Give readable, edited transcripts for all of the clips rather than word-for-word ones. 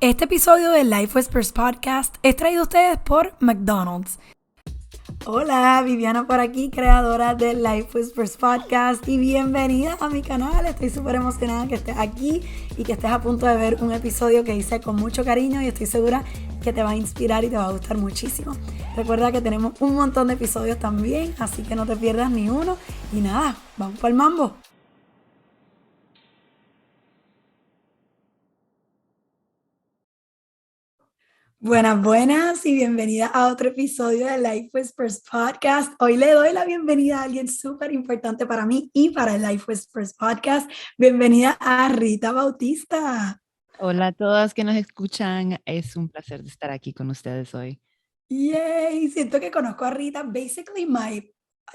Este episodio del Life Whispers Podcast es traído a ustedes por McDonald's. Hola, Viviana por aquí, creadora del Life Whispers Podcast, y bienvenida a mi canal. Estoy súper emocionada que estés aquí y que estés a punto de ver un episodio que hice con mucho cariño y estoy segura que te va a inspirar y te va a gustar muchísimo. Recuerda que tenemos un montón de episodios también, así que no te pierdas ni uno. Y nada, vamos para el mambo. Buenas y bienvenida a otro episodio de Life Whispers Podcast. Hoy le doy la bienvenida a alguien súper importante para mí y para el Life Whispers Podcast. Bienvenida a Rita Bautista. Hola a todas que nos escuchan, es un placer de estar aquí con ustedes hoy. Yay, siento que conozco a Rita.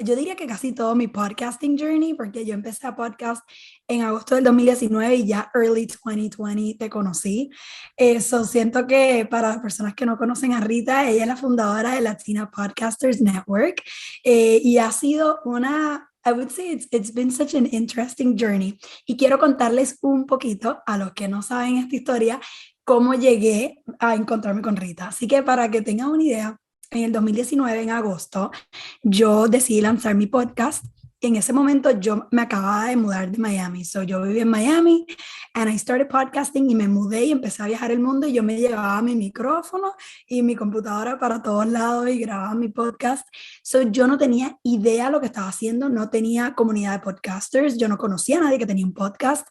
Yo diría que casi todo mi podcasting journey, porque yo empecé a podcast en agosto del 2019 y ya early 2020 te conocí. Eso siento que para las personas que no conocen a Rita, ella es la fundadora de Latina Podcasters Network y ha sido I would say it's been such an interesting journey. Y quiero contarles un poquito a los que no saben esta historia cómo llegué a encontrarme con Rita. Así que para que tengan una idea, en el 2019, en agosto, yo decidí lanzar mi podcast. En ese momento yo me acababa de mudar de Miami. Yo viví en Miami and I started podcasting y me mudé y empecé a viajar el mundo y yo me llevaba mi micrófono y mi computadora para todos lados y grababa mi podcast. Yo no tenía idea de lo que estaba haciendo, no tenía comunidad de podcasters, yo no conocía a nadie que tenía un podcast.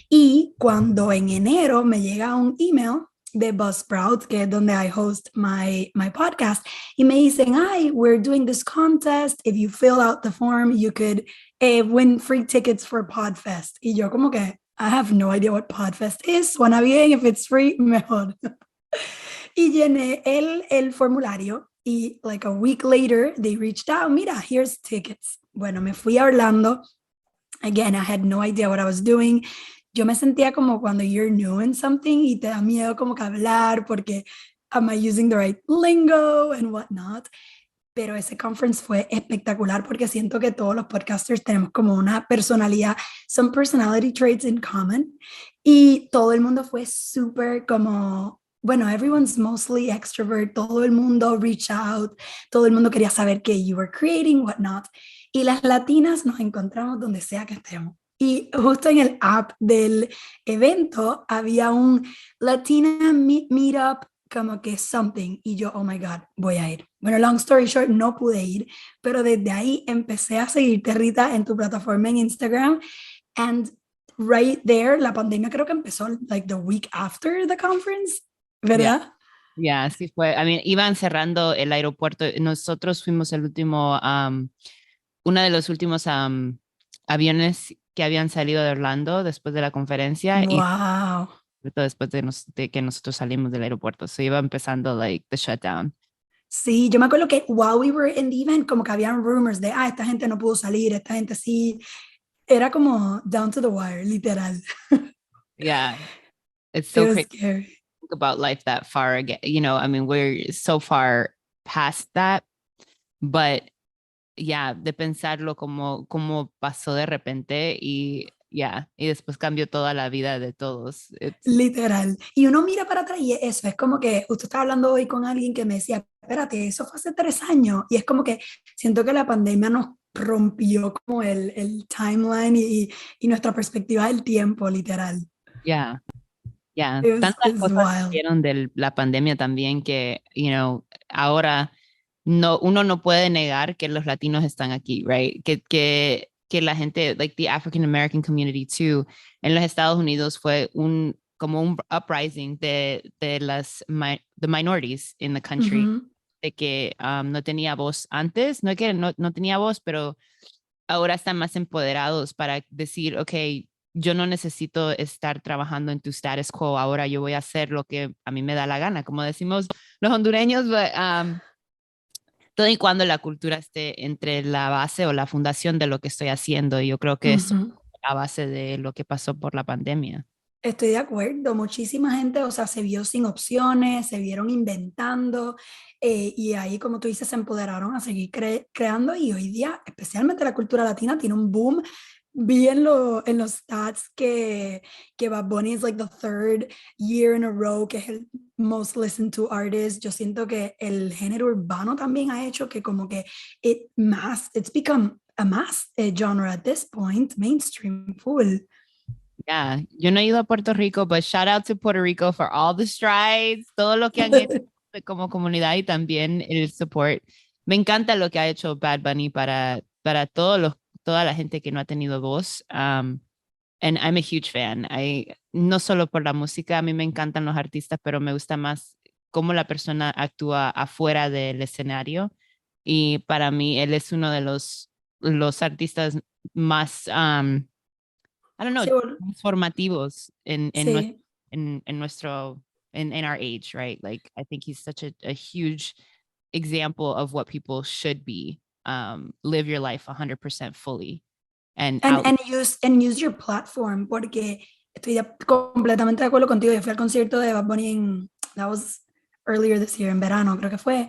Y cuando en enero me llega un email de Buzzsprout, que es donde I host my podcast, y me dicen, hi, we're doing this contest, if you fill out the form, you could win free tickets for Podfest. Y yo como que, I have no idea what Podfest is, suena bien, if it's free, mejor. Y llené el formulario y like a week later, they reached out, mira, here's tickets. Bueno, me fui a Orlando. Again, I had no idea what I was doing. Yo me sentía como cuando you're new in something y te da miedo como que hablar porque am I using the right lingo and whatnot. Pero ese conference fue espectacular porque siento que todos los podcasters tenemos como una personalidad, some personality traits in common, y todo el mundo fue súper como, bueno, everyone's mostly extrovert, todo el mundo reach out, todo el mundo quería saber qué you were creating, whatnot, y las latinas nos encontramos donde sea que estemos. Y justo en el app del evento había un Latina Meetup como que something, y yo, oh my God, voy a ir. Bueno, long story short, no pude ir, pero desde ahí empecé a seguirte, Rita, en tu plataforma en Instagram, and right there, la pandemia creo que empezó like the week after the conference, ¿verdad? Ya, sí fue. Iban cerrando el aeropuerto. Nosotros fuimos el último, uno de los últimos aviones que habían salido de Orlando después de la conferencia y Wow. después de que nosotros salimos del aeropuerto. Se iba empezando like the shutdown. Sí, yo me acuerdo que while we were in the event, como que habían rumors de, esta gente no pudo salir, esta gente sí. Era como down to the wire, literal. Yeah, it's It so was crazy scary. to think about life that far again. We're so far past that, but ya, de pensarlo como pasó de repente y ya, y después cambió toda la vida de todos. Literal. Y uno mira para atrás y eso es como que justo estaba hablando hoy con alguien que me decía, espérate, eso fue hace 3 años. Y es como que siento que la pandemia nos rompió como el timeline y nuestra perspectiva del tiempo, literal. Ya, ya, It tantas was cosas wild. vieron de la pandemia también que, ahora uno no puede negar que los latinos están aquí, right? Que la gente, like the African American community too, en los Estados Unidos fue como un uprising de the minorities in the country, Ujú. de que no tenía voz antes, no es que no tenía voz, pero ahora están más empoderados para decir, ok, yo no necesito estar trabajando en tu status quo, ahora yo voy a hacer lo que a mí me da la gana, como decimos los hondureños, todo y cuando la cultura esté entre la base o la fundación de lo que estoy haciendo. Yo creo que eso Ujú. es la base de lo que pasó por la pandemia. Estoy de acuerdo, muchísima gente, o sea, se vio sin opciones, se vieron inventando y ahí, como tú dices, se empoderaron a seguir creando y hoy día, especialmente la cultura latina, tiene un boom Vi en los stats que Bad Bunny es like the third year in a row que es el most listened to artist. Yo siento que el género urbano también ha hecho que como que it's become a mass genre at this point, mainstream, full. Yeah, yo no he ido a Puerto Rico, but shout out to Puerto Rico for all the strides, todo lo que han hecho como comunidad y también el support. Me encanta lo que ha hecho Bad Bunny para toda la gente que no ha tenido voz. And I'm a huge fan. No solo por la música, a mí me encantan los artistas, pero me gusta más cómo la persona actúa afuera del escenario. Y para mí, él es uno de los artistas más, I don't know, Sí, transformativos sí. en nuestro, in our age, right? Like, I think he's such a huge example of what people should be. Live your life 100% fully. And out. And use your platform, porque completamente de acuerdo contigo. Yo fui al concierto de Bad Bunny that was earlier this year, en verano creo que fue,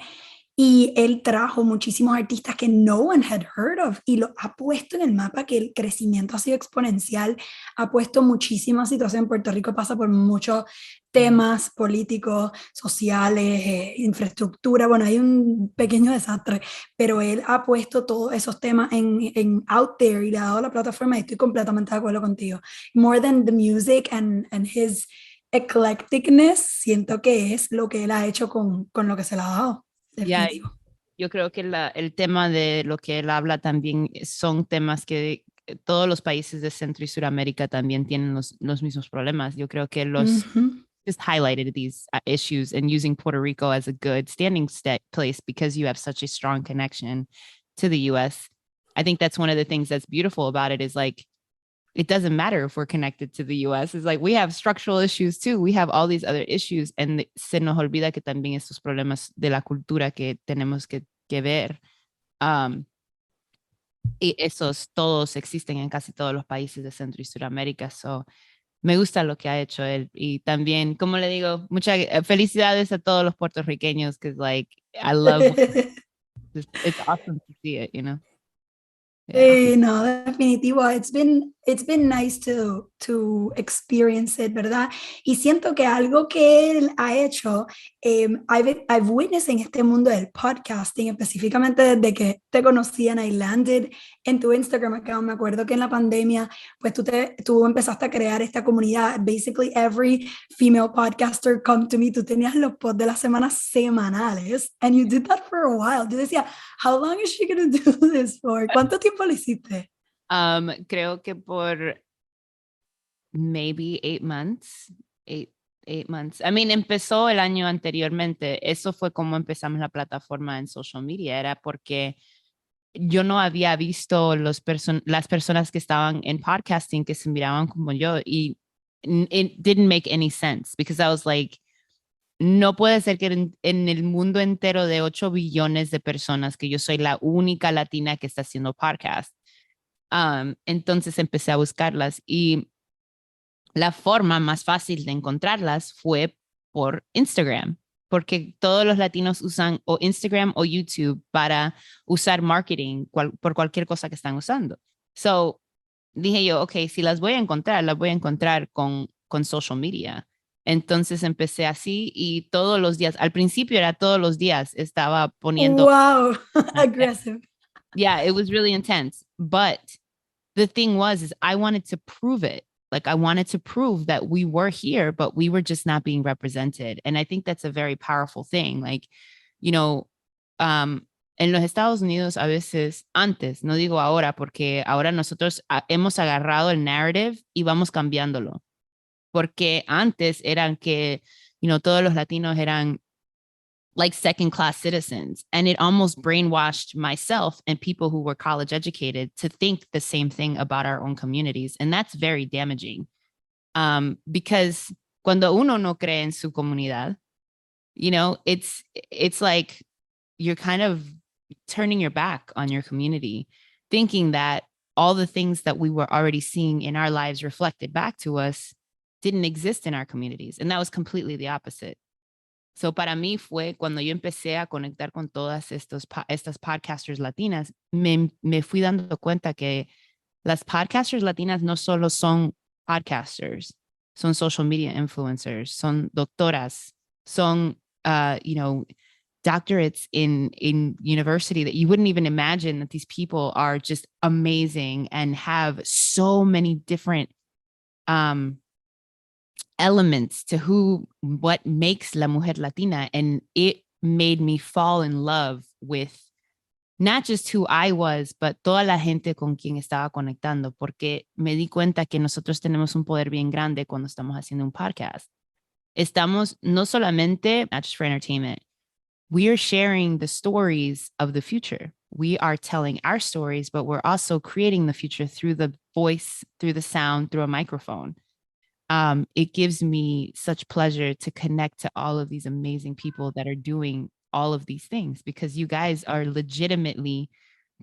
y él trajo muchísimos artistas que no one had heard of y lo ha puesto en el mapa, que el crecimiento ha sido exponencial, ha puesto muchísima situación. Puerto Rico pasa por muchos temas políticos, sociales, infraestructura, bueno, hay un pequeño desastre, pero él ha puesto todos esos temas en out there y le ha dado la plataforma y estoy completamente de acuerdo contigo. More than the music and his eclecticness, siento que es lo que él ha hecho con lo que se le ha dado. Yeah, Definitivo. yo creo que el tema de lo que él habla también son temas que todos los países de Centro y Suramérica también tienen los mismos problemas. Yo creo que los just highlighted these issues and using Puerto Rico as a good standing place because you have such a strong connection to the US. I think that's one of the things that's beautiful about it is like, it doesn't matter if we're connected to the US. It's like we have structural issues too. We have all these other issues. And se nos olvida que también estos problemas de la cultura que tenemos que ver. Y esos todos existen en casi todos los países de Centro y Suramérica. So, me gusta lo que ha hecho él. Y también, como le digo, muchas felicidades a todos los puertorriqueños, because like, I love, it's awesome to see it, you know? Yeah. No, definitivo. It's been nice to experience it, ¿verdad? Y siento que algo que él ha hecho, I've witnessed en este mundo del podcasting, específicamente desde que te conocí and I landed en tu Instagram account. Me acuerdo que en la pandemia, pues tú empezaste a crear esta comunidad. Basically, every female podcaster come to me. Tú tenías los pods de las semanas semanales, and you did that for a while. Yo decía, how long is she going to do this for? ¿Cuánto tiempo lo hiciste? Creo que por maybe 8 months, 8 months. I mean, empezó el año anteriormente. Eso fue como empezamos la plataforma en social media. Era porque yo no había visto las personas que estaban en podcasting que se miraban como yo y it didn't make any sense because I was like, no puede ser que en el mundo entero de 8 billones de personas que yo soy la única latina que está haciendo podcast. Entonces empecé a buscarlas y la forma más fácil de encontrarlas fue por Instagram, porque todos los latinos usan o Instagram o YouTube para usar marketing por cualquier cosa que están usando. So dije yo, ok, si las voy a encontrar con social media. Entonces empecé así y todos los días, al principio era todos los días, estaba poniendo. Wow, aggressive. Yeah, it was really intense. But the thing is I wanted to prove it. Like I wanted to prove that we were here, but we were just not being represented. And I think that's a very powerful thing. Like, you know, en los Estados Unidos a veces antes, no digo ahora, porque ahora nosotros hemos agarrado el narrative y vamos cambiándolo. Porque antes eran que, todos los latinos eran like second class citizens. And it almost brainwashed myself and people who were college educated to think the same thing about our own communities. And that's very damaging. Because cuando uno no cree en su comunidad, it's like you're kind of turning your back on your community, thinking that all the things that we were already seeing in our lives reflected back to us didn't exist in our communities. And that was completely the opposite. So para mí fue cuando yo empecé a conectar con todas estas podcasters latinas, me fui dando cuenta que las podcasters latinas no solo son podcasters, son social media influencers, son doctoras, son, doctorates in university that you wouldn't even imagine that these people are just amazing and have so many different elements to what makes la mujer latina. And it made me fall in love with not just who I was, but toda la gente con quien estaba conectando, porque me di cuenta que nosotros tenemos un poder bien grande cuando estamos haciendo un podcast. Estamos no solamente, not just for entertainment, we are sharing the stories of the future. We are telling our stories, but we're also creating the future through the voice, through the sound, through a microphone. It gives me such pleasure to connect to all of these amazing people that are doing all of these things, because you guys are legitimately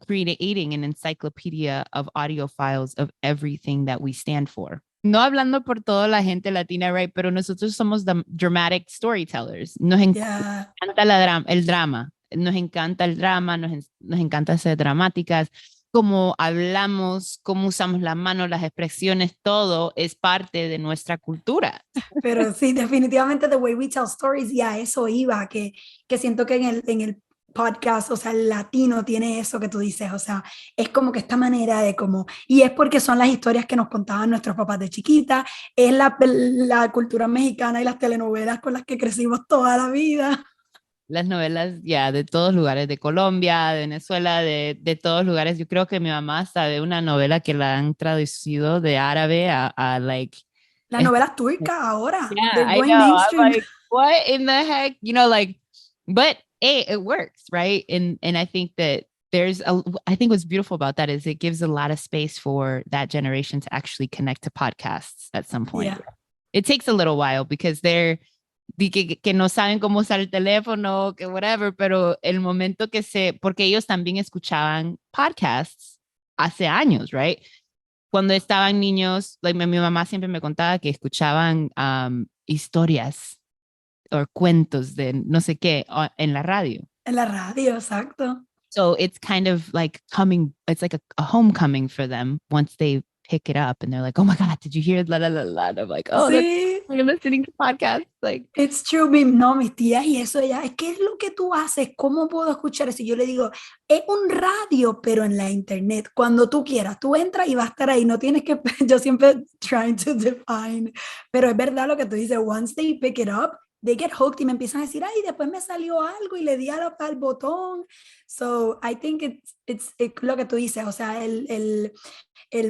creating an encyclopedia of audio files of everything that we stand for. No hablando por toda la gente latina, right? Pero nosotros somos the dramatic storytellers. Nos encanta el drama. Nos encanta el drama, nos encanta ser dramáticas. Cómo hablamos, cómo usamos las manos, las expresiones, todo es parte de nuestra cultura. Pero sí, definitivamente the way we tell stories, y a eso iba, que siento que en el podcast, o sea, el latino tiene eso que tú dices, o sea, es como que esta manera de como, y es porque son las historias que nos contaban nuestros papás de chiquita, es la cultura mexicana y las telenovelas con las que crecimos toda la vida. Las novelas ya de todos lugares, de Colombia, de Venezuela, de todos lugares. Yo creo que mi mamá sabe una novela que la han traducido de árabe a like... Las novelas turcas ahora, Yeah, they're I going know. I'm mainstream. like, what in the heck? Like, but hey, it works, right? And I think that I think what's beautiful about that is it gives a lot of space for that generation to actually connect to podcasts at some point. Yeah. It takes a little while because they're que no saben cómo usar el teléfono, que whatever, pero el momento porque ellos también escuchaban podcasts hace años, right? Cuando estaban niños, like, mi mamá siempre me contaba que escuchaban historias o cuentos de no sé qué en la radio. En la radio, exacto. So it's kind of like it's like a homecoming for them once they pick it up and they're like, oh my God, did you hear la la la la? And I'm like, oh, Sí. you're listening to podcasts. Like, it's true, no, mis tías y eso, ella, ¿qué es lo que tú haces? ¿Cómo puedo escuchar eso? Y yo le digo, es un radio, pero en la internet, cuando tú quieras, tú entras y va a estar ahí, no tienes que, yo siempre trying to define, pero es verdad lo que tú dices, once they pick it up, they get hooked y me empiezan a decir, ay, después me salió algo y le di al botón. So I think it's lo que tú dices, o sea, el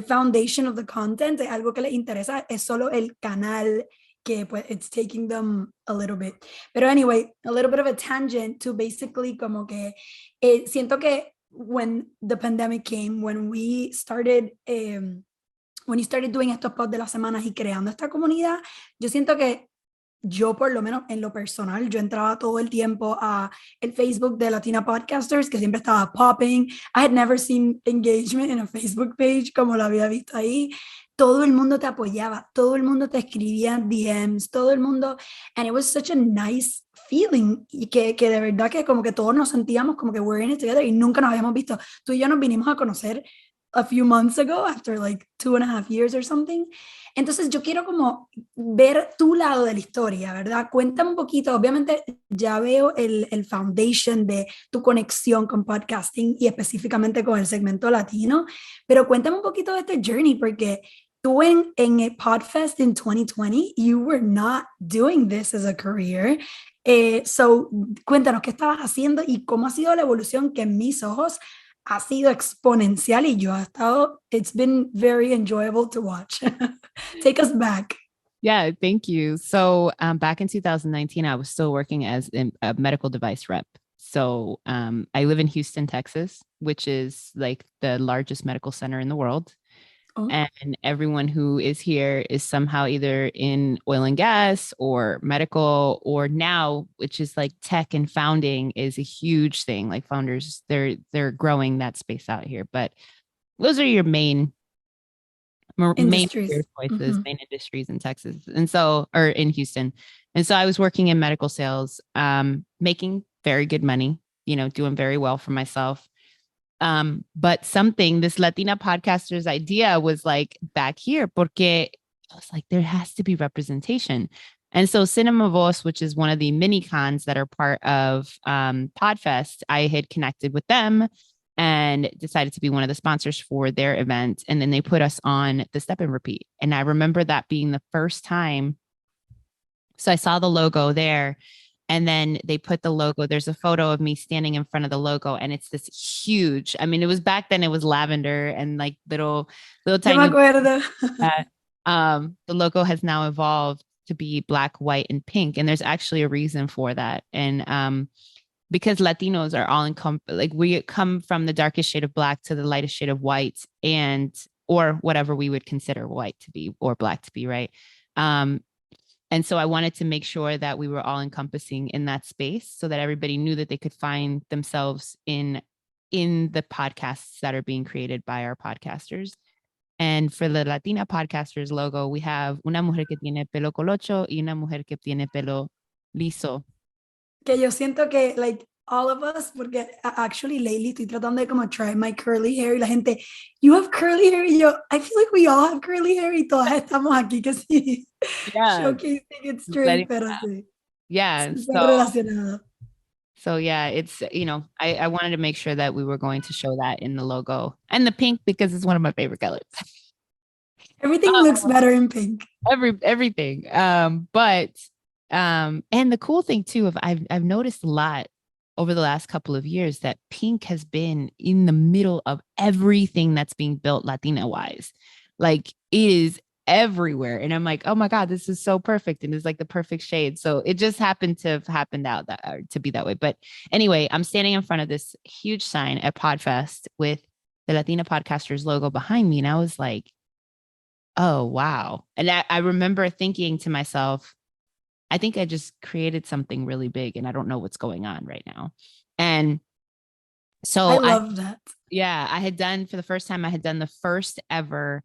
foundation of the content es algo que les interesa, es solo el canal que pues it's taking them a little bit. Pero anyway, a little bit of a tangent to basically como que siento que when the pandemic came, when you started doing estos pods de las semanas y creando esta comunidad, yo siento que yo por lo menos en lo personal, yo entraba todo el tiempo a el Facebook de Latina Podcasters, que siempre estaba popping. I had never seen engagement in a Facebook page como lo había visto ahí. Todo el mundo te apoyaba, todo el mundo te escribía DMs, todo el mundo, and it was such a nice feeling, y que de verdad que como que todos nos sentíamos como que we're in it together y nunca nos habíamos visto. Tú y yo nos vinimos a conocer a few months ago, after like 2.5 years or something. Entonces yo quiero como ver tu lado de la historia, ¿verdad? Cuéntame un poquito, obviamente ya veo el foundation de tu conexión con podcasting y específicamente con el segmento latino, pero cuéntame un poquito de este journey, porque tú en el Podfest in 2020, you were not doing this as a career. So cuéntanos qué estabas haciendo y cómo ha sido la evolución que en mis ojos ha sido exponencial y yo ha estado, it's been very enjoyable to watch. Take us back. Yeah, thank you. So back in 2019, I was still working as a medical device rep. So I live in Houston, Texas, which is like the largest medical center in the world. Oh. And everyone who is here is somehow either in oil and gas or medical, or now, which is like tech and founding is a huge thing. Like founders, they're growing that space out here. But those are your main choices, mm-hmm. main industries in Texas. And so, or in Houston. And so I was working in medical sales, making very good money, doing very well for myself. But this Latina Podcasters idea was like back here, porque I was like, there has to be representation. And so Cinema Voz, which is one of the mini cons that are part of Podfest, I had connected with them and decided to be one of the sponsors for their event. And then they put us on the Step and Repeat. And I remember that being the first time. So I saw the logo there. And then they put the logo. There's a photo of me standing in front of the logo, and it's this huge. I mean, it was back then. It was lavender and like little tiny. Yo me acuerdo. The logo has now evolved to be black, white, and pink, and there's actually a reason for that. And because Latinos are all like we come from the darkest shade of black to the lightest shade of white, or whatever we would consider white to be or black to be, right? And so I wanted to make sure that we were all encompassing in that space so that everybody knew that they could find themselves in the podcasts that are being created by our podcasters. And for the Latina Podcasters logo, we have una mujer que tiene pelo colocho y una mujer que tiene pelo liso. Que yo siento que, like, all of us, porque actually lately estoy tratando de como try my curly hair y la gente, you have curly hair, y yo, I feel like we all have curly hair y todas estamos aquí que sí, showcasing it's straight, pero sí. Yeah. So yeah, it's, I wanted to make sure that we were going to show that in the logo, and the pink because it's one of my favorite colors. Everything looks better in pink. Everything. But and the cool thing too, I've noticed a lot over the last couple of years that pink has been in the middle of everything that's being built Latina wise. Like it is everywhere. And I'm like, oh my God, this is so perfect. And it's like the perfect shade. So it just happened to have happened out to be that way. But anyway, I'm standing in front of this huge sign at Podfest with the Latina Podcasters logo behind me. And I was like, oh, wow. And I remember thinking to myself, I think I just created something really big and I don't know what's going on right now. And so I love that. Yeah, for the first time, I had done the first ever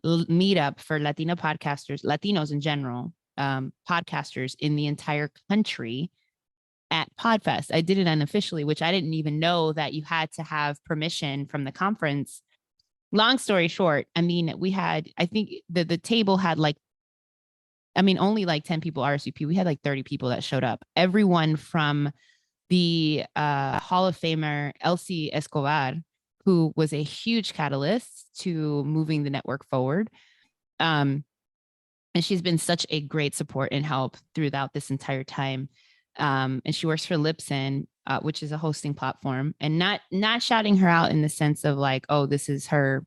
meetup for Latina podcasters, Latinos in general, podcasters in the entire country at Podfest. I did it unofficially, which I didn't even know that you had to have permission from the conference. Long story short, I mean, I think the table had only like 10 people RSVP. We had like 30 people that showed up. Everyone from the Hall of Famer Elsie Escobar, who was a huge catalyst to moving the network forward. And she's been such a great support and help throughout this entire time. And she works for Libsyn, which is a hosting platform, and not shouting her out in the sense of like, oh, this is her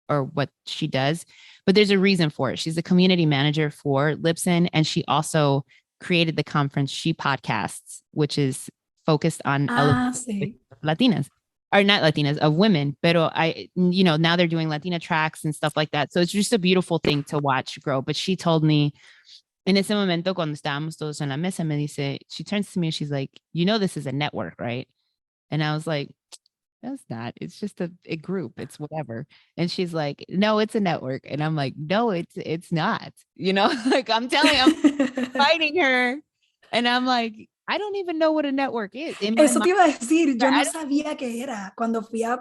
or what she does, but there's a reason for it. She's a community manager for Libsyn, and she also created the conference She Podcasts, which is focused on Latinas, or not Latinas, of women. Pero now they're doing Latina tracks and stuff like that. So it's just a beautiful thing to watch grow. But she told me en ese momento cuando estábamos todos en la mesa, me dice, she turns to me and she's like, this is a network, right? And I was like, that's not, it's just a group, it's whatever. And she's like, no, it's a network. And I'm like, no, it's not, like I'm fighting her. And I'm like, I don't even know what a network is. Eso te iba a decir, yo no sabía qué era. Cuando fui a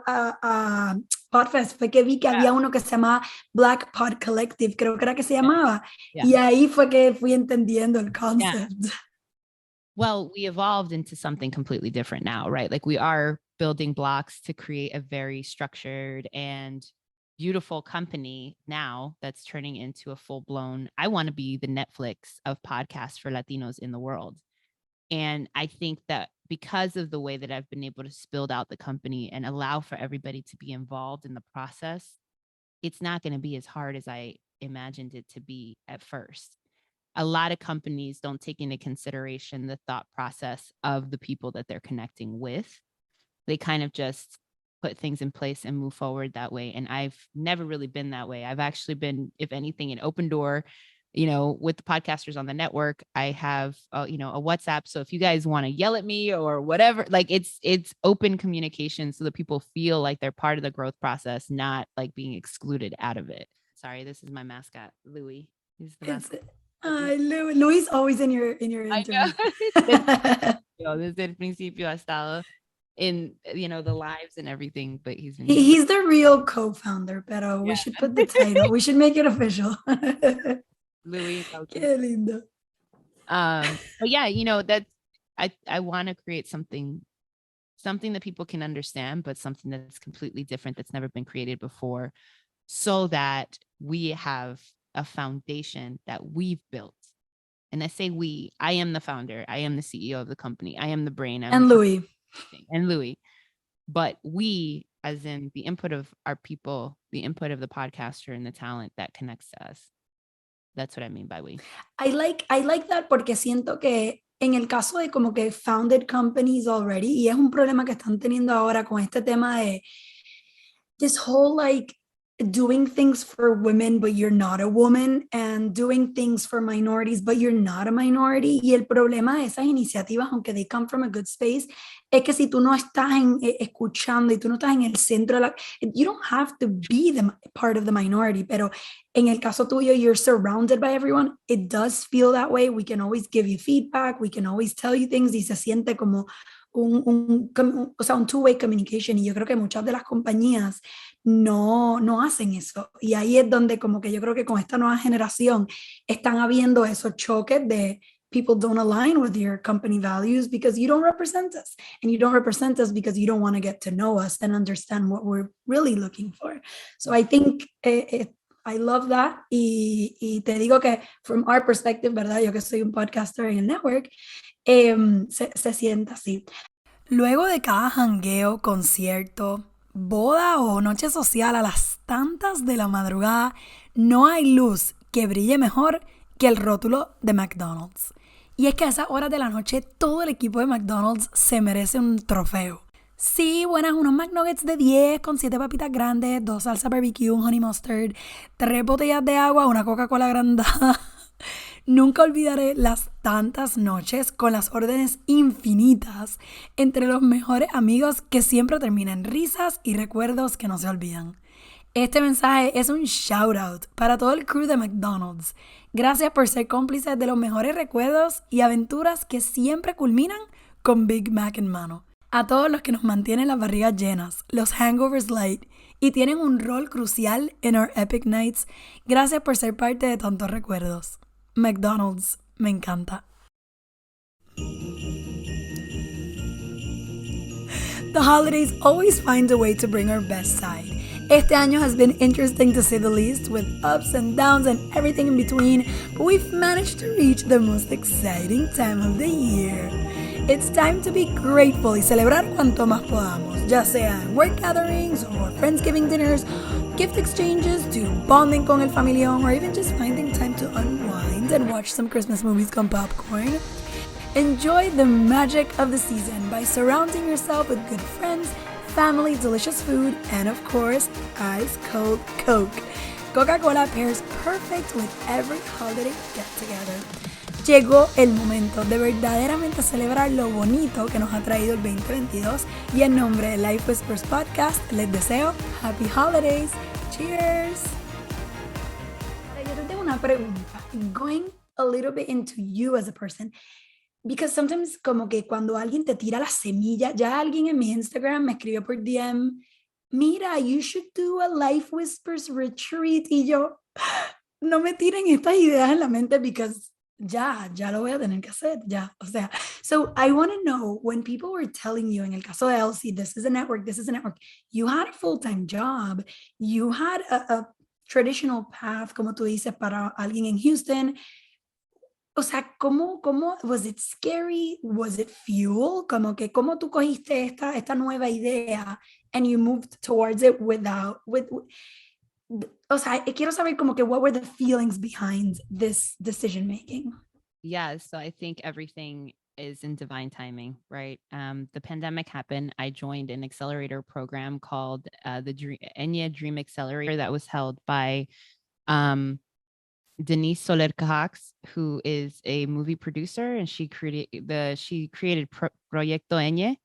Podfest fue que vi que había uno que se llamaba Black Pod Collective, creo que era que se llamaba. Y ahí fue que fui entendiendo el concept. Well, we evolved into something completely different now, right? Like we are building blocks to create a very structured and beautiful company now that's turning into a full-blown, I want to be the Netflix of podcasts for Latinos in the world. And I think that because of the way that I've been able to build out the company and allow for everybody to be involved in the process, it's not going to be as hard as I imagined it to be at first. A lot of companies don't take into consideration the thought process of the people that they're connecting with. They kind of just put things in place and move forward that way. And I've never really been that way. I've actually been, if anything, an open door, with the podcasters on the network. I have, a WhatsApp. So if you guys want to yell at me or whatever, like it's open communication so that people feel like they're part of the growth process, not like being excluded out of it. Sorry, this is my mascot, Louis. He's the mascot. Louis always in your intro. Desde el principio ha estado. in, the lives and everything, but he's been He's the real co-founder, pero we Yeah. should put the title. We should make it official. Louis. Qué lindo. But yeah, that I want to create something that people can understand, but something that's completely different, that's never been created before, so that we have a foundation that we've built. And I say we, I am the founder, I am the CEO of the company, I am the brain, And Louis. And Louis. But we, as in the input of our people, the input of the podcaster and the talent that connects to us. That's what I mean by we. I like that porque siento que en el caso de como que founded companies already, y es un problema que están teniendo ahora con este tema de this whole like doing things for women but you're not a woman, and doing things for minorities but you're not a minority. Y el problema de esas iniciativas, aunque they come from a good space, es que si tú no estás escuchando y tú no estás en el centro de you don't have to be the part of the minority, pero en el caso tuyo, you're surrounded by everyone. It does feel that way. We can always give you feedback, we can always tell you things, y se siente como un two-way communication. Y yo creo que muchas de las compañías no hacen eso. Y ahí es donde como que yo creo que con esta nueva generación están habiendo esos choques de people don't align with your company values because you don't represent us, and you don't represent us because you don't want to get to know us and understand what we're really looking for. So I think I love that. Y te digo que from our perspective, ¿verdad? Yo que soy un podcaster en el network, se sienta así. Luego de cada jangueo, concierto, boda o noche social a las tantas de la madrugada, no hay luz que brille mejor que el rótulo de McDonald's. Y es que a esas horas de la noche todo el equipo de McDonald's se merece un trofeo. Sí, buenas, unos McNuggets de 10 con 7 papitas grandes, 2 salsa barbecue, un honey mustard, 3 botellas de agua, una Coca-Cola agrandada. Nunca olvidaré las tantas noches con las órdenes infinitas entre los mejores amigos que siempre terminan en risas y recuerdos que no se olvidan. Este mensaje es un shout out para todo el crew de McDonald's. Gracias por ser cómplices de los mejores recuerdos y aventuras que siempre culminan con Big Mac en mano. A todos los que nos mantienen las barrigas llenas, los hangovers light y tienen un rol crucial en our epic nights, gracias por ser parte de tantos recuerdos. McDonald's, me encanta. The holidays always find a way to bring our best side. Este año has been interesting to say the least, with ups and downs and everything in between, but we've managed to reach the most exciting time of the year. It's time to be grateful y celebrar cuanto más podamos, ya sea en work gatherings or Friendsgiving dinners, gift exchanges, to bonding con el familión, or even just finding time to unwind and watch some Christmas movies con popcorn. Enjoy the magic of the season by surrounding yourself with good friends, family, delicious food, and of course, ice-cold Coke. Coca-Cola pairs perfect with every holiday get-together. Llegó el momento de verdaderamente celebrar lo bonito que nos ha traído el 2022, y en nombre de Life Whispers Podcast les deseo Happy Holidays. Cheers. Yo te tengo una pregunta, going a little bit into you as a person, because sometimes como que cuando alguien te tira la semilla, ya alguien en mi Instagram me escribió por DM, mira, you should do a Life Whispers retreat, y yo, no me tiren estas ideas en la mente because ya lo voy a tener que hacer, ya, o sea. So I want to know, when people were telling you, en el caso de Elsie, this is a network, you had a full-time job, you had a traditional path, como tú dices, para alguien en Houston. O sea, ¿cómo, was it scary? Was it fuel? Como que, ¿cómo tú cogiste esta nueva idea and you moved towards it o sea, quiero saber como que what were the feelings behind this decision making? Yeah, so I think everything is in divine timing, right? The pandemic happened. I joined an accelerator program called the Enya Dream Accelerator that was held by Denise Soler Cajax, who is a movie producer, and she created Proyecto Enya.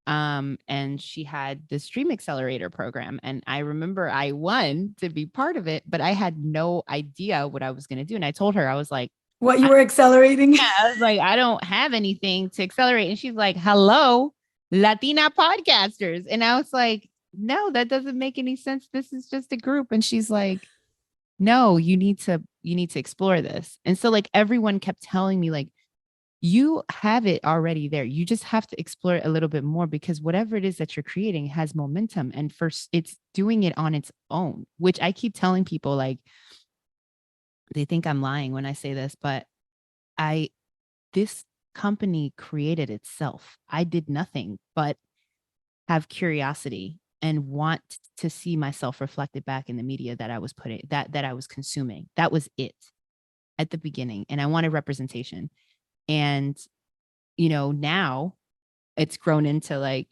And she had this Dream Accelerator program. And I remember I won to be part of it, but I had no idea what I was going to do. And I told her, I was like, what you were accelerating? Yeah, I was like, I don't have anything to accelerate. And she's like, hello, Latina Podcasters. And I was like, no, that doesn't make any sense. This is just a group. And she's like, no, you need to explore this. And so like everyone kept telling me like, you have it already there. You just have to explore it a little bit more, because whatever it is that you're creating has momentum, and first it's doing it on its own, which I keep telling people, like, they think I'm lying when I say this, but this company created itself. I did nothing but have curiosity and want to see myself reflected back in the media that I was that I was consuming. That was it at the beginning. And I wanted representation. And, now it's grown into like,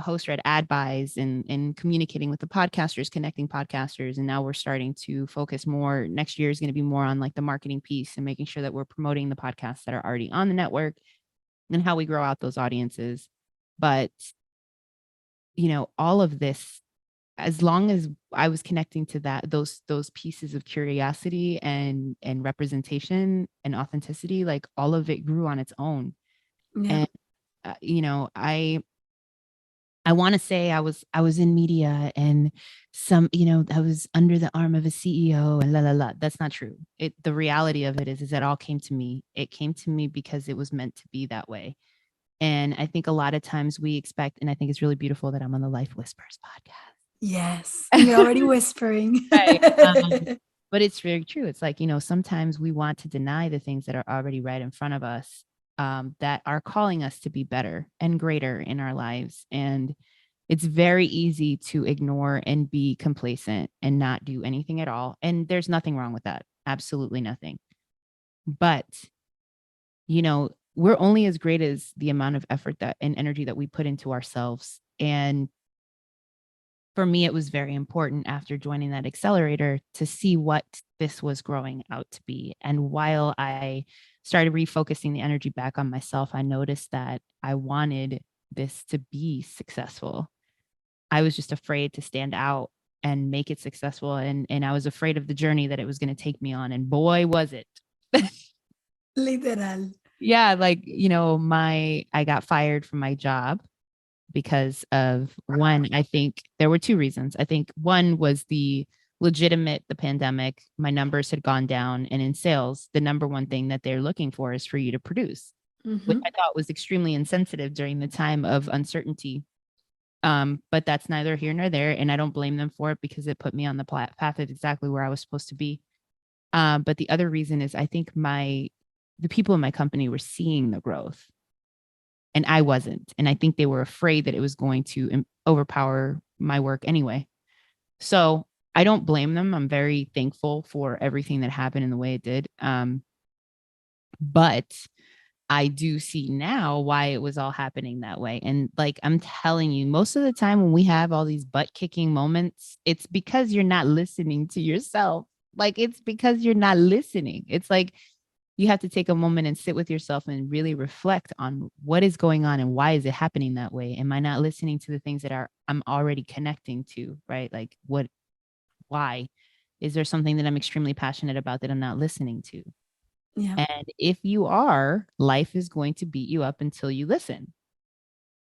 host read ad buys and communicating with the podcasters, connecting podcasters. And now we're starting to focus more. Next year is going to be more on like the marketing piece and making sure that we're promoting the podcasts that are already on the network and how we grow out those audiences. But, all of this, as long as I was connecting to those pieces of curiosity and representation and authenticity, like all of it grew on its own. Yeah. And, I want to say I was in media and I was under the arm of a CEO and la, la, la. That's not true. The reality of it is that all came to me. It came to me because it was meant to be that way. And I think a lot of times we expect, and I think it's really beautiful that I'm on the Life Whispers podcast. Yes. And you're already whispering. Right. But it's very true. It's like, sometimes we want to deny the things that are already right in front of us, that are calling us to be better and greater in our lives. And it's very easy to ignore and be complacent and not do anything at all. And there's nothing wrong with that. Absolutely nothing. But, we're only as great as the amount of effort and energy that we put into ourselves. And for me, it was very important after joining that accelerator to see what this was growing out to be. And while I started refocusing the energy back on myself, I noticed that I wanted this to be successful. I was just afraid to stand out and make it successful. And I was afraid of the journey that it was going to take me on. And boy, was it. Literal. Yeah. Like, I got fired from my job because of one, I think there were two reasons. I think one was the pandemic, my numbers had gone down. And in sales, the number one thing that they're looking for is for you to produce, which I thought was extremely insensitive during the time of uncertainty. But that's neither here nor there. And I don't blame them for it, because it put me on the path of exactly where I was supposed to be. But the other reason is I think the people in my company were seeing the growth and I wasn't. And I think they were afraid that it was going to overpower my work anyway. So I don't blame them. I'm very thankful for everything that happened in the way it did. But I do see now why it was all happening that way. And like, I'm telling you, most of the time when we have all these butt kicking moments, it's because you're not listening to yourself. Like, it's because you're not listening. It's like, you have to take a moment and sit with yourself and really reflect on what is going on and why is it happening that way? Am I not listening to the things that I'm already connecting to, right? Like why? Is there something that I'm extremely passionate about that I'm not listening to? Yeah. And if you are, life is going to beat you up until you listen.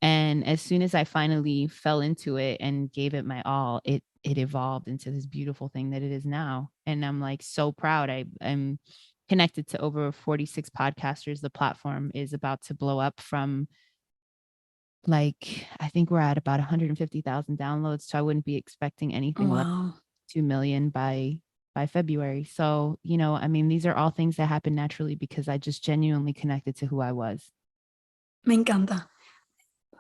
And as soon as I finally fell into it and gave it my all, it evolved into this beautiful thing that it is now. And I'm like so proud. I'm connected to over 46 podcasters. The platform is about to blow up from like, I think we're at about 150,000 downloads. So I wouldn't be expecting anything less than 2 million by February. So, I mean, these are all things that happen naturally because I just genuinely connected to who I was. Me encanta.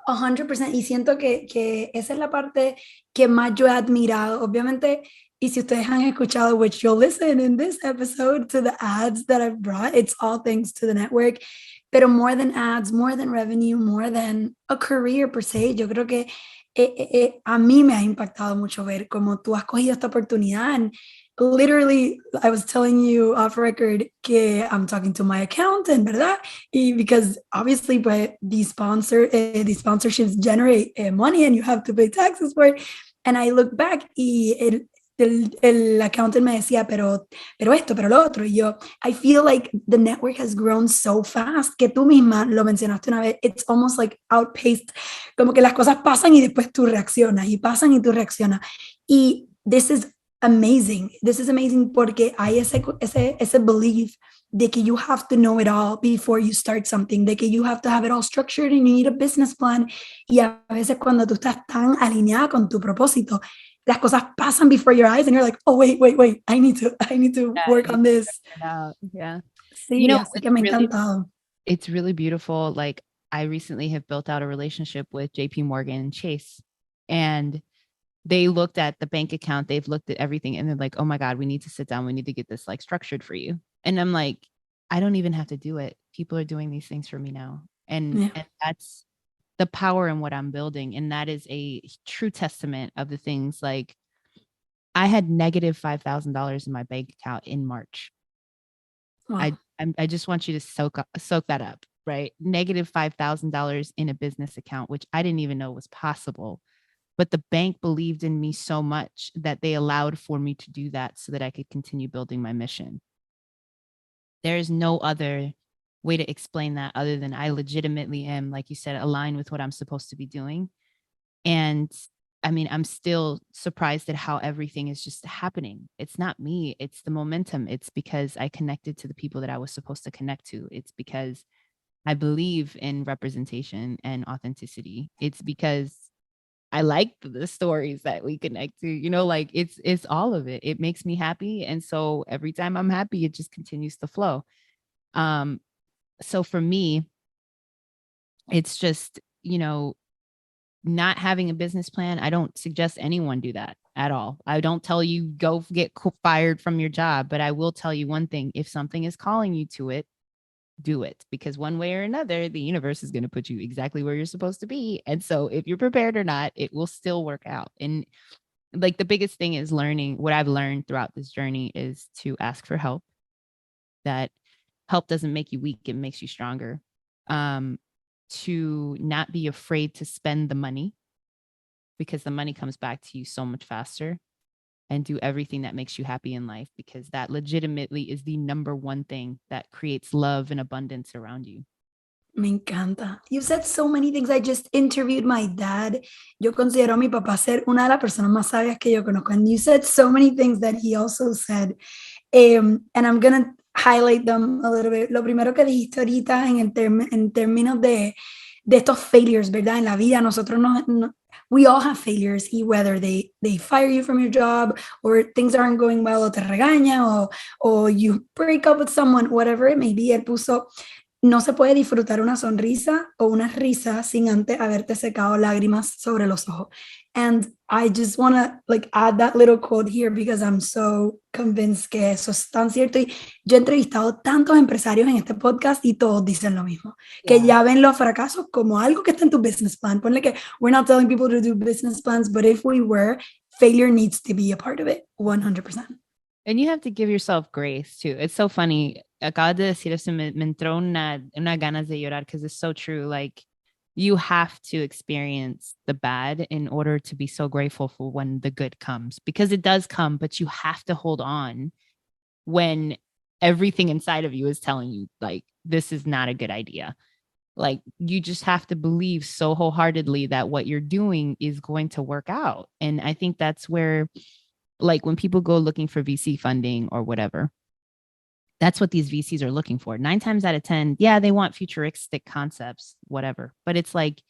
100%. Y siento que esa es la parte que más yo he admirado. Obviamente, y si ustedes han escuchado, which you'll listen in this episode to the ads that I've brought, it's all thanks to the network. Pero more than ads, more than revenue, more than a career per se, yo creo que a mí me ha impactado mucho ver cómo tú has cogido esta oportunidad. And literally, I was telling you off record que I'm talking to my accountant, ¿verdad? Y because obviously, but these sponsorships generate money and you have to pay taxes for it. And I look back y el accountant me decía, pero esto, pero lo otro. Y yo, I feel like the network has grown so fast que tú misma lo mencionaste una vez. It's almost like outpaced. Como que las cosas pasan y después tú reaccionas y pasan y tú reaccionas. Y this is amazing. This is amazing porque hay ese belief de que you have to know it all before you start something, de que you have to have it all structured and you need a business plan. Y a veces cuando tú estás tan alineada con tu propósito, las cosas pasan before your eyes and you're like, oh, wait, I need to Yeah, work you on this. figure it out. Yeah. You Sí, know, así que me ha encantado. it's really beautiful. Like I recently have built out a relationship with JP Morgan and Chase, and they looked at the bank account, they've looked at everything, and they're like, oh my God, we need to sit down. We need to get this like structured for you. And I'm like, I don't even have to do it. People are doing these things for me now. And that's the power in what I'm building. And that is a true testament of the things like I had negative $5,000 in my bank account in March. Wow. I just want you to soak that up, right? Negative $5,000 in a business account, which I didn't even know was possible. But the bank believed in me so much that they allowed for me to do that so that I could continue building my mission. There is no other way to explain that other than I legitimately am, like you said, aligned with what I'm supposed to be doing. And I mean, I'm still surprised at how everything is just happening. It's not me, it's the momentum. It's because I connected to the people that I was supposed to connect to. It's because I believe in representation and authenticity. It's because I like the stories that we connect to, you know, like it's all of it. It makes me happy. And so every time I'm happy, it just continues to flow. So for me, it's just, you know, not having a business plan. I don't suggest anyone do that at all. I don't tell you go get fired from your job, but I will tell you one thing. If something is calling you to it, do it, because one way or another, the universe is going to put you exactly where you're supposed to be. And so if you're prepared or not, it will still work out. And like the biggest thing is learning. What I've learned throughout this journey is to ask for help. That help doesn't make you weak, it makes you stronger. To not be afraid to spend the money, because the money comes back to you so much faster. And do everything that makes you happy in life, because that legitimately is the number one thing that creates love and abundance around you. Me encanta. You said so many things. I just interviewed my dad. Yo considero a mi papá ser una de las personas más sabias que yo conozco. And you said so many things that he also said. And I'm going to highlight them a little bit. Lo primero que dijiste ahorita en términos de estos failures, ¿verdad? En la vida nosotros we all have failures, y whether they fire you from your job or things aren't going well o te regaña or you break up with someone, whatever it may be. Él puso, no se puede disfrutar una sonrisa o una risa sin antes haberte secado lágrimas sobre los ojos. And I just want to like add that little quote here because I'm so convinced que eso es tan cierto. Y yo he entrevistado tantos empresarios en este podcast y todos dicen lo mismo, que ya ven los fracasos como algo que está en tu business plan. Ponle que we're not telling people to do business plans, but if we were, failure needs to be a part of it, 100%. And you have to give yourself grace too. It's so funny. Acabas de decir eso, me entró una ganas de llorar because it's so true. Like you have to experience the bad in order to be so grateful for when the good comes, because it does come, but you have to hold on when everything inside of you is telling you like, this is not a good idea. Like you just have to believe so wholeheartedly that what you're doing is going to work out. And I think that's where, like when people go looking for VC funding or whatever, that's what these VCs are looking for. 9 times out of 10, yeah, they want futuristic concepts, whatever. But it's like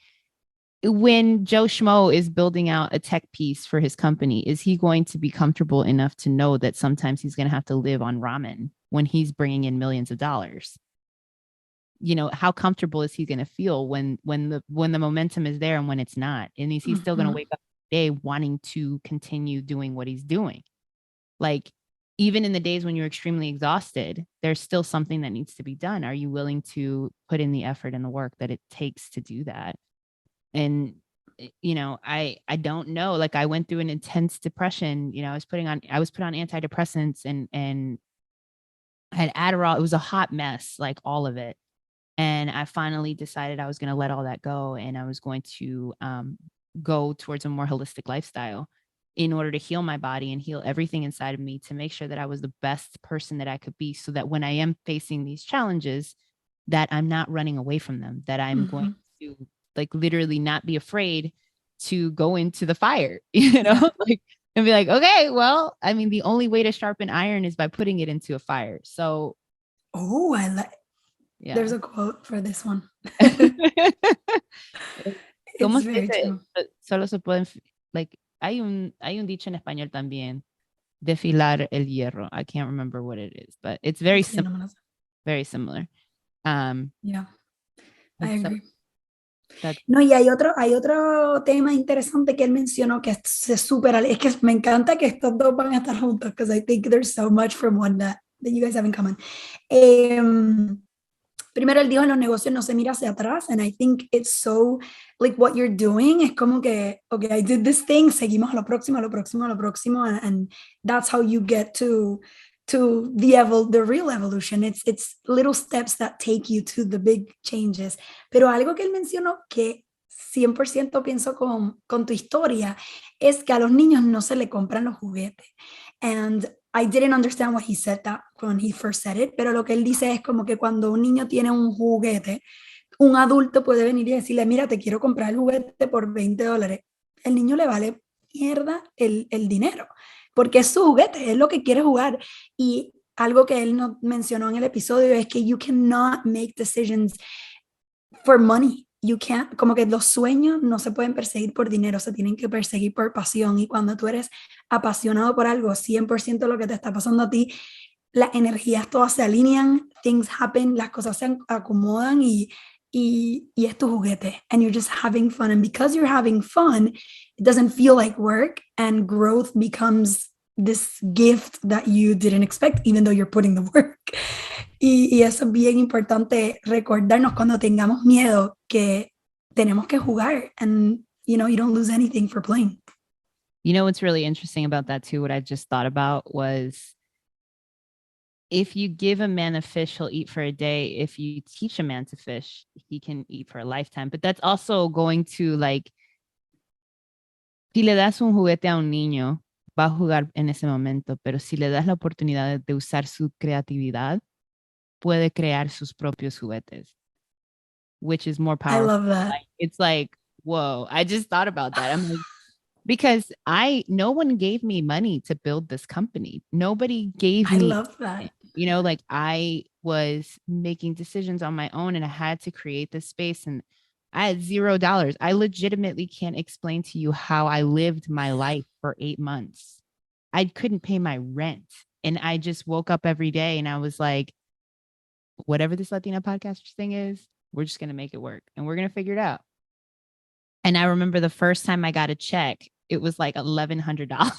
when Joe Schmo is building out a tech piece for his company, is he going to be comfortable enough to know that sometimes he's going to have to live on ramen when he's bringing in millions of dollars? You know, how comfortable is he going to feel when the momentum is there and when it's not? And is he still going to wake up every day wanting to continue doing what he's doing? Like, even in the days when you're extremely exhausted, there's still something that needs to be done. Are you willing to put in the effort and the work that it takes to do that? And, you know, I don't know, like I went through an intense depression, you know, I was put on antidepressants and I had Adderall. It was a hot mess, like all of it. And I finally decided I was going to let all that go. And I was going to go towards a more holistic lifestyle. in order to heal my body and heal everything inside of me to make sure that I was the best person that I could be, so that when I am facing these challenges, that I'm not running away from them, that I'm going to like literally not be afraid to go into the fire, like, and be like, okay, well, I mean, the only way to sharpen iron is by putting it into a fire. So, there's a quote for this one. ¿Cómo It's se very dice? true. Solo se pueden, like, hay un dicho en español también, defilar el hierro. I can't remember what it is, but it's very similar. Very similar. Yeah, I agree. That's... No, y hay otro tema interesante que él mencionó que es que me encanta que estos dos van a estar juntos, because I think there's so much from one that you guys have in common. Primero él dijo, en los negocios no se mira hacia atrás, and I think it's so, like, what you're doing es como que, okay, I did this thing, seguimos a lo próximo, and that's how you get to the real evolution. It's little steps that take you to the big changes. Pero algo que él mencionó que 100% pienso con tu historia es que a los niños no se le compran los juguetes. And I didn't understand what he said that when he first said it, pero lo que él dice es como que cuando un niño tiene un juguete, un adulto puede venir y decirle, mira, te quiero comprar el juguete por $20. El niño le vale mierda el dinero, porque es su juguete, es lo que quiere jugar. Y algo que él no mencionó en el episodio es que you cannot make decisions for money. You can't, como que los sueños no se pueden perseguir por dinero, se tienen que perseguir por pasión. Y cuando tú eres apasionado por algo, 100% lo que te está pasando a ti, las energías todas se alinean, things happen, las cosas se acomodan y es tu juguete. And you're just having fun. And because you're having fun, it doesn't feel like work, and growth becomes this gift that you didn't expect, even though you're putting the work. Y eso es bien importante recordarnos cuando tengamos miedo que tenemos que jugar, and you don't lose anything for playing. What's really interesting about that too, what I just thought about was, if you give a man a fish, he'll eat for a day. If you teach a man to fish, he can eat for a lifetime. But that's also going to, like, si le das un juguete a un niño, va a jugar en ese momento, pero si le das la oportunidad de usar su creatividad, puede crear sus propios juguetes, which is more powerful. I love that. It's like, whoa, I just thought about that. I'm like, because no one gave me money to build this company. Nobody gave me. I love that. Like, I was making decisions on my own, and I had to create this space, and I had $0. I legitimately can't explain to you how I lived my life for 8 months. I couldn't pay my rent, and I just woke up every day and I was like, whatever this Latina Podcasters thing is, we're just going to make it work, and we're going to figure it out. And I remember the first time I got a check, it was like $1,100.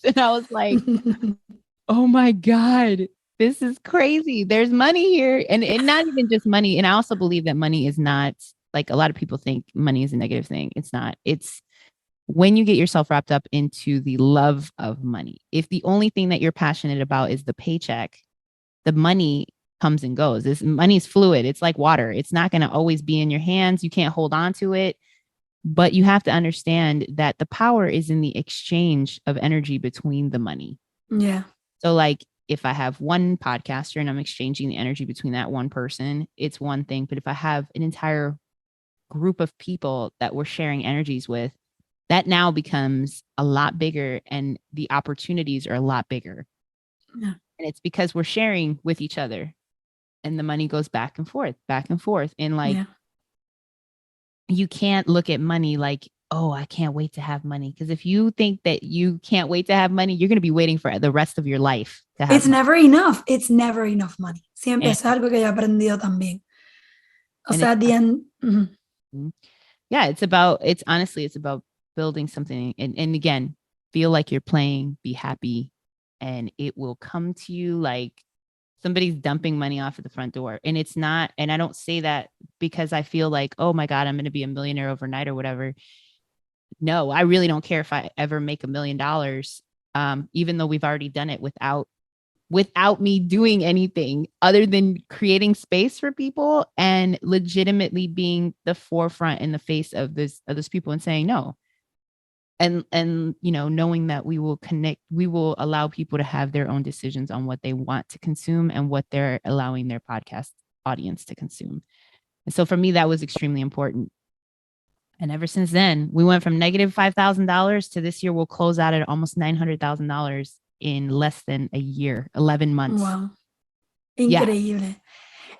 And I was like, oh my God, this is crazy. There's money here. And not even just money. And I also believe that money is not, like, a lot of people think money is a negative thing. It's not. It's when you get yourself wrapped up into the love of money. If the only thing that you're passionate about is the paycheck, the money comes and goes. This money is fluid. It's like water. It's not going to always be in your hands. You can't hold on to it. But you have to understand that the power is in the exchange of energy between the money. Yeah. So, like, if I have one podcaster and I'm exchanging the energy between that one person, it's one thing. But if I have an entire group of people that we're sharing energies with, that now becomes a lot bigger, and the opportunities are a lot bigger. Yeah. And it's because we're sharing with each other, and the money goes back and forth. And like, you can't look at money like, oh, I can't wait to have money. Because if you think that you can't wait to have money, you're going to be waiting for the rest of your life to have It's money. never enough. It's never enough money. Siempre es algo que yo he aprendido también. O sea, at the end. Mm-hmm. Yeah, it's about building something. And again, feel like you're playing, be happy, and it will come to you like somebody's dumping money off at the front door. And it's not, and I don't say that because I feel like, oh my God, I'm going to be a millionaire overnight or whatever. No, I really don't care if I ever make $1 million, even though we've already done it without me doing anything other than creating space for people and legitimately being the forefront in the face of those people and saying, no, and you know, knowing that we will allow people to have their own decisions on what they want to consume and what they're allowing their podcast audience to consume. And so for me, that was extremely important. And ever since then, we went from negative $5,000 to this year, we'll close out at almost $900,000 in less than a year, 11 months. Wow. Increíble. Yeah.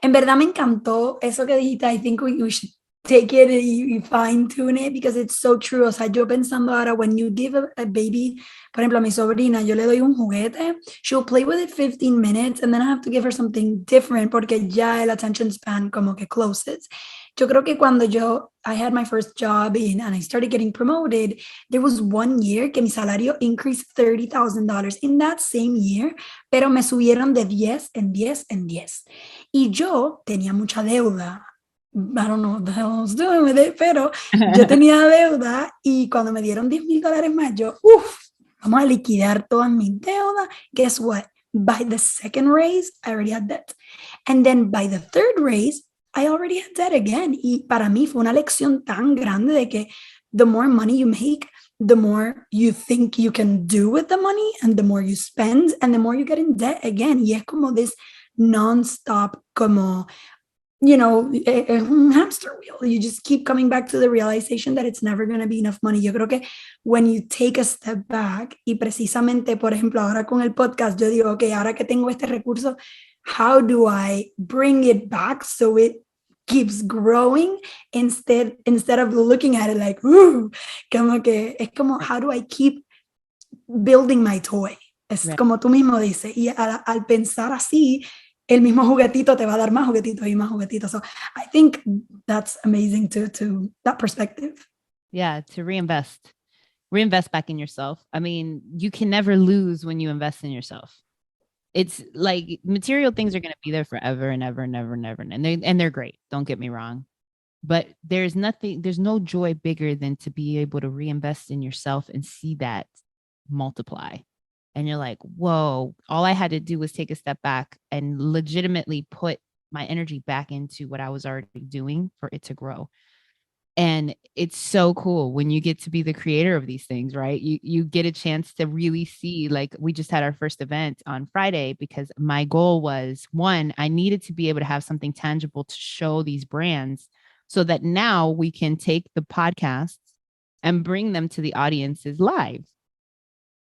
En verdad me encantó eso que dijiste. I think we should take it and fine tune it because it's so true. O sea, yo pensando ahora, when you give a baby, por ejemplo, a mi sobrina, yo le doy un juguete, she'll play with it 15 minutes and then I have to give her something different porque ya el attention span como que closes. Yo creo que cuando I had my first job and I started getting promoted, there was 1 year que mi salario increased $30,000 in that same year, pero me subieron de 10 en 10 en 10. Y yo tenía mucha deuda. I don't know what the hell I was doing with it, pero yo tenía deuda y cuando me dieron $10,000 más, yo, vamos a liquidar todas mis deudas. Guess what? By the second raise, I already had debt. And then by the third raise, I already had debt again. Y para mí fue una lección tan grande de que the more money you make, the more you think you can do with the money and the more you spend and the more you get in debt again. Y es como this non-stop, como, you know, es un hamster wheel. You just keep coming back to the realization that it's never going to be enough money. Yo creo que when you take a step back, y precisamente, por ejemplo, ahora con el podcast, yo digo, okay, ahora que tengo este recurso, how do I bring it back so it keeps growing instead of looking at it like, como que, es como, how do I keep building my toy? Es right. Como tú mismo dices, y al pensar así, el mismo juguetito te va a dar más juguetitos y más juguetitos. So I think that's amazing to that perspective. Yeah, to reinvest back in yourself. I mean, you can never lose when you invest in yourself. It's like material things are going to be there forever and ever and ever and ever. And they're great. Don't get me wrong. But there's no joy bigger than to be able to reinvest in yourself and see that multiply. And you're like, whoa, all I had to do was take a step back and legitimately put my energy back into what I was already doing for it to grow. And it's so cool when you get to be the creator of these things, right? You get a chance to really see, like we just had our first event on Friday because my goal was, one, I needed to be able to have something tangible to show these brands so that now we can take the podcasts and bring them to the audiences live.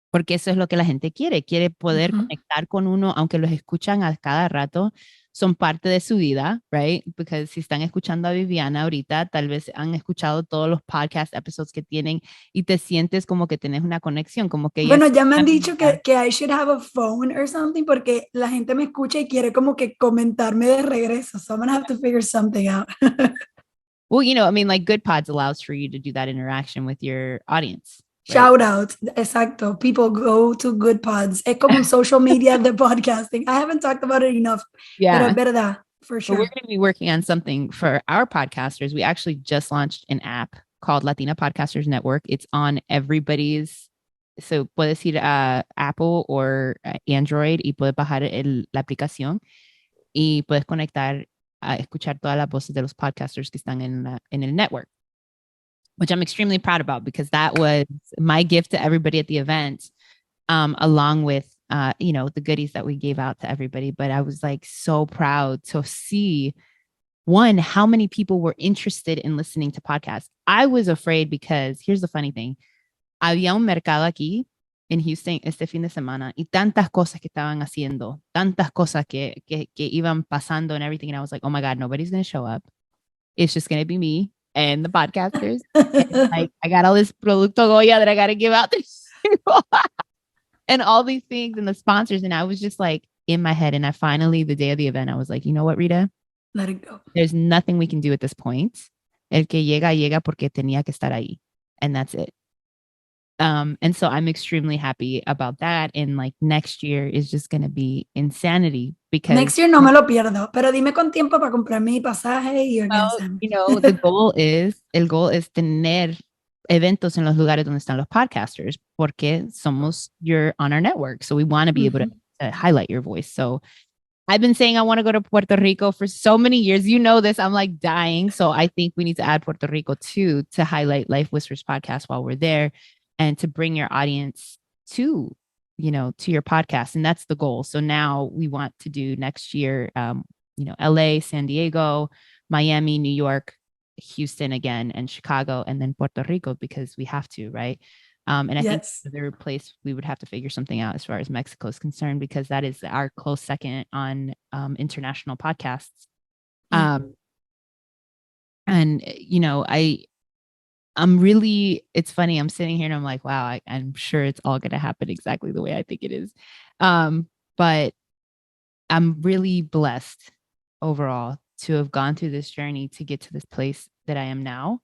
Porque eso es lo que la gente quiere poder conectar con uno, aunque los escuchan a cada rato, son parte de su vida, right? Because si están escuchando a Viviana ahorita, tal vez han escuchado todos los podcast episodes que tienen y te sientes como que tienes una conexión, como que... Bueno, ya me han dicho que I should have a phone or something porque la gente me escucha y quiere como que comentarme de regreso, so I'm gonna have to figure something out. Well, you know, I mean, like Good Pods allows for you to do that interaction with your audience. Right? Shout out, exacto. People go to Good Pods. Es como un social media de podcasting. I haven't talked about it enough. Yeah. Pero es verdad, for sure. But we're going to be working on something for our podcasters. We actually just launched an app called Latina Podcasters Network. It's on everybody's. So puedes ir a Apple or Android y puedes bajar la aplicación y puedes conectar a escuchar todas las voces de los podcasters que están en el network, which I'm extremely proud about because that was my gift to everybody at the event, along with, you know, the goodies that we gave out to everybody. But I was like so proud to see, one, how many people were interested in listening to podcasts. I was afraid because here's the funny thing. Había un mercado aquí en Houston este fin de semana y tantas cosas que estaban haciendo, tantas cosas que iban pasando and everything. And I was like, oh my God, nobody's going to show up. It's just going to be me and the podcasters. And like, I got all this producto Goya that I got to give out to people and all these things and the sponsors. And I was just like in my head. And I finally, the day of the event, I was like, you know what, Rita? Let it go. There's nothing we can do at this point. El que llega, llega porque tenía que estar ahí. And that's it. And so I'm extremely happy about that. And like next year is just going to be insanity because next year no me lo pierdo, pero dime con tiempo para comprar mi pasaje y organizarme. You know, el goal is tener eventos en los lugares donde están los podcasters porque somos on our network. So we want to be able to highlight your voice. So I've been saying I want to go to Puerto Rico for so many years. You know this, I'm like dying. So I think we need to add Puerto Rico too to highlight Life Whispers podcast while we're there. and to bring your audience to, to your podcast. And that's the goal. So now we want to do next year, LA, San Diego, Miami, New York, Houston again, and Chicago, and then Puerto Rico, because we have to, right? And I think the third place we would have to figure something out as far as Mexico is concerned, because that is our close second on international podcasts. And, I'm really, it's funny. I'm sitting here and I'm like, wow, I'm sure it's all going to happen exactly the way I think it is. But I'm really blessed overall to have gone through this journey to get to this place that I am now,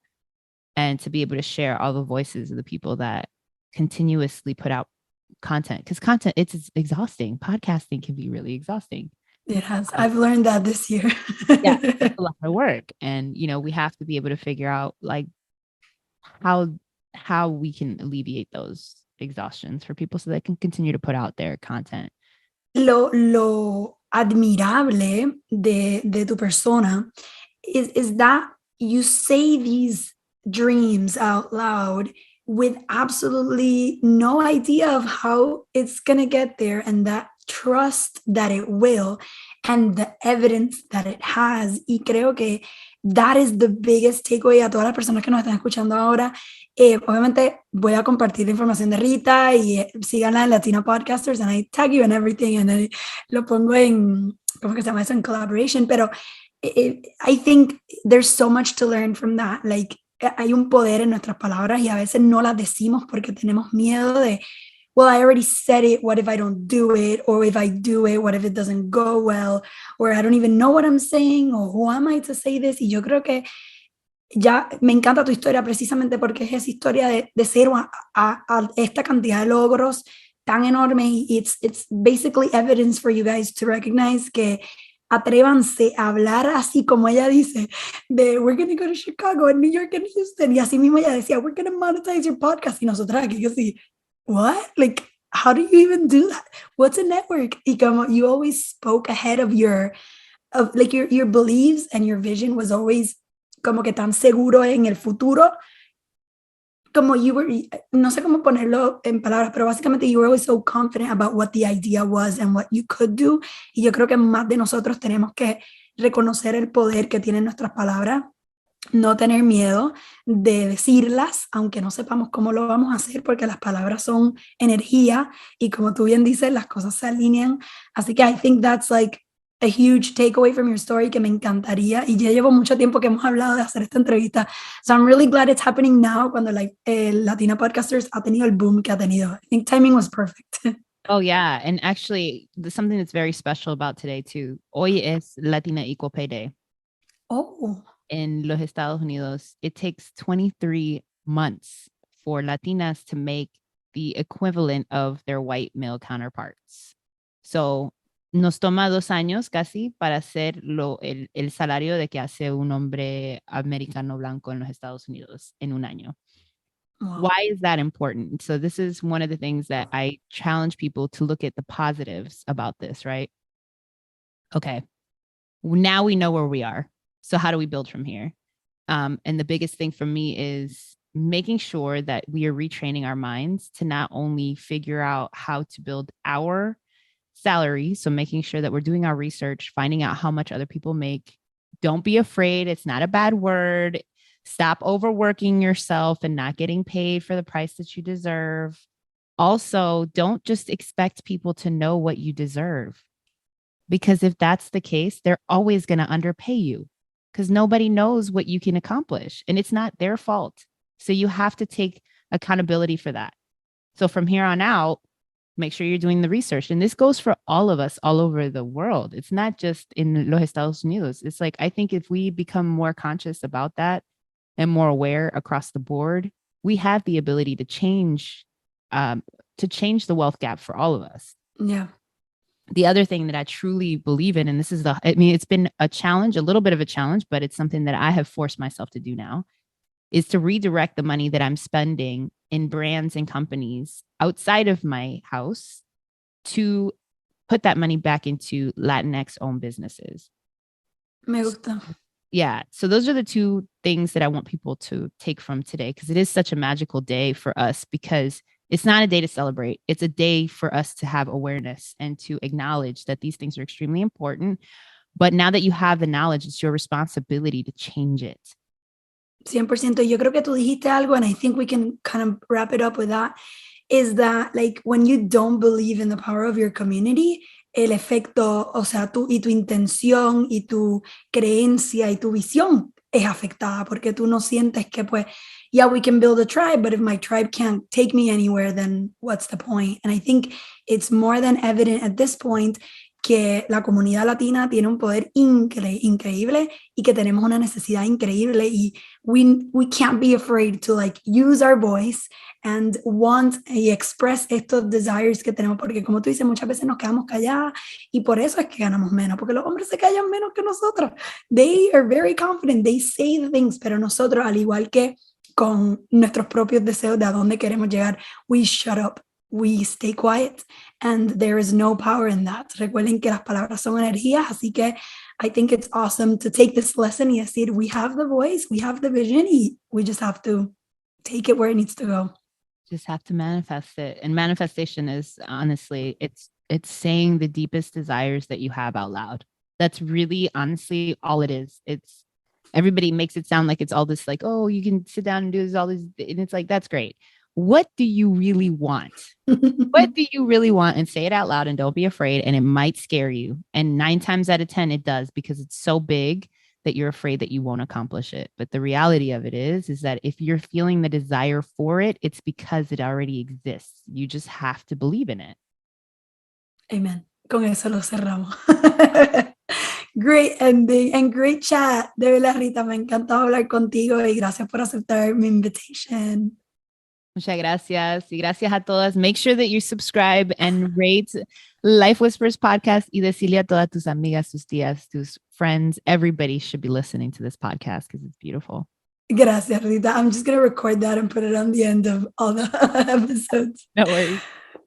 and to be able to share all the voices of the people that continuously put out content, because content, it's exhausting. Podcasting can be really exhausting. It has. I've learned that this year. Yeah, it's a lot of work. And, we have to be able to figure out like how we can alleviate those exhaustions for people so they can continue to put out their content. Lo admirable de tu persona is that you say these dreams out loud with absolutely no idea of how it's going to get there, and that trust that it will, and the evidence that it has. Y creo que that is the biggest takeaway a todas las personas que nos están escuchando ahora. Obviamente voy a compartir la información de Rita y síganla en Latina Podcasters, and I tag you and everything, and lo pongo en, ¿cómo que se llama eso? En collaboration, pero I think there's so much to learn from that. Like, hay un poder en nuestras palabras y a veces no las decimos porque tenemos miedo de, well, I already said it, what if I don't do it? Or if I do it, what if it doesn't go well? Or I don't even know what I'm saying, or who am I to say this? Y yo creo que ya me encanta tu historia precisamente porque es esa historia de cero a esta cantidad de logros tan enorme. It's basically evidence for you guys to recognize que atrévanse a hablar así como ella dice, de we're going to go to Chicago and New York and Houston, y así mismo ella decía, we're going to monetize your podcast, y nosotras aquí así, what? Like, how do you even do that? What's a network? Y como you always spoke ahead of your beliefs, and your vision was always como que tan seguro en el futuro, como you were, no sé cómo ponerlo en palabras, pero básicamente you were always so confident about what the idea was and what you could do. Y yo creo que más de nosotros tenemos que reconocer el poder que tienen nuestras palabras, no tener miedo de decirlas, aunque no sepamos cómo lo vamos a hacer, porque las palabras son energía y como tú bien dices, las cosas se alinean. Así que I think that's like a huge takeaway from your story que me encantaría, y ya llevo mucho tiempo que hemos hablado de hacer esta entrevista, so I'm really glad it's happening now cuando Latina Podcasters ha tenido el boom que ha tenido. I think timing was perfect. Oh yeah, and actually there's something that's very special about today too. Hoy es Latina Equal Pay Day. Oh. In los Estados Unidos, it takes 23 months for Latinas to make the equivalent of their white male counterparts. So nos toma 2 años casi para hacer el salario de que hace un hombre americano blanco en los Estados Unidos en un año. Wow. Why is that important? So this is one of the things that I challenge people to look at the positives about this, right? Okay, now we know where we are. So how do we build from here? And the biggest thing for me is making sure that we are retraining our minds to not only figure out how to build our salary, so making sure that we're doing our research, finding out how much other people make. Don't be afraid. It's not a bad word. Stop overworking yourself and not getting paid for the price that you deserve. Also, don't just expect people to know what you deserve, because if that's the case, they're always going to underpay you, because nobody knows what you can accomplish and it's not their fault. So you have to take accountability for that. So from here on out, make sure you're doing the research. And this goes for all of us all over the world. It's not just in los Estados Unidos. It's like, I think if we become more conscious about that and more aware across the board, we have the ability to change the wealth gap for all of us. Yeah. The other thing that I truly believe in, and this is it's been a challenge, a little bit of a challenge, but it's something that I have forced myself to do now, is to redirect the money that I'm spending in brands and companies outside of my house to put that money back into Latinx owned businesses. Me gusta. Yeah. So those are the two things that I want people to take from today, because it is such a magical day for us, because it's not a day to celebrate. It's a day for us to have awareness and to acknowledge that these things are extremely important. But now that you have the knowledge, it's your responsibility to change it. 100%. Yo creo que tú dijiste algo, and I think we can kind of wrap it up with that, is that like when you don't believe in the power of your community, el efecto, o sea, tú y tu intención y tu creencia y tu visión es afectada, porque tú no sientes que pues, yeah, we can build a tribe, but if my tribe can't take me anywhere, then what's the point? And I think it's more than evident at this point que la comunidad latina tiene un poder increíble y que tenemos una necesidad increíble, y we can't be afraid to like use our voice and want y express estos desires que tenemos, porque como tú dices, muchas veces nos quedamos calladas y por eso es que ganamos menos, porque los hombres se callan menos que nosotros. They are very confident, they say the things, pero nosotros, al igual que con nuestros propios deseos de a dónde queremos llegar, we shut up. We stay quiet, and there is no power in that. Recuerden que las palabras son energías, así que I think it's awesome to take this lesson y decir, we have the voice, we have the vision, y we just have to take it where it needs to go. Just have to manifest it. And manifestation is honestly, it's saying the deepest desires that you have out loud. That's really honestly all it is. It's everybody makes it sound like it's all this like, oh, you can sit down and do this, all this, and it's like, that's great. What do you really want? What do you really want? And say it out loud, and don't be afraid. And it might scare you. And 9 times out of 10, it does, because it's so big that you're afraid that you won't accomplish it. But the reality of it is that if you're feeling the desire for it, it's because it already exists. You just have to believe in it. Amen. Con eso lo cerramos. Great ending and great chat. De verdad, Rita, me encantó hablar contigo y gracias por aceptar mi invitation. Muchas gracias. Y gracias a todas. Make sure that you subscribe and rate Life Whispers podcast, y decirle a todas tus amigas, tus tías, tus friends. Everybody should be listening to this podcast because it's beautiful. Gracias, Rita. I'm just going to record that and put it on the end of all the episodes. No worries.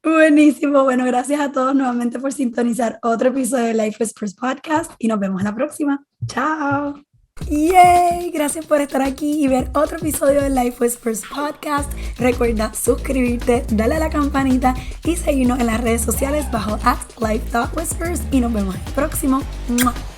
Buenísimo. Bueno, gracias a todos nuevamente por sintonizar otro episodio de Life Whispers podcast y nos vemos en la próxima. Chao. ¡Yay! Gracias por estar aquí y ver otro episodio de Life Whispers Podcast. Recuerda suscribirte, darle a la campanita y seguirnos en las redes sociales bajo @life.whispers y nos vemos en el próximo. ¡Mua!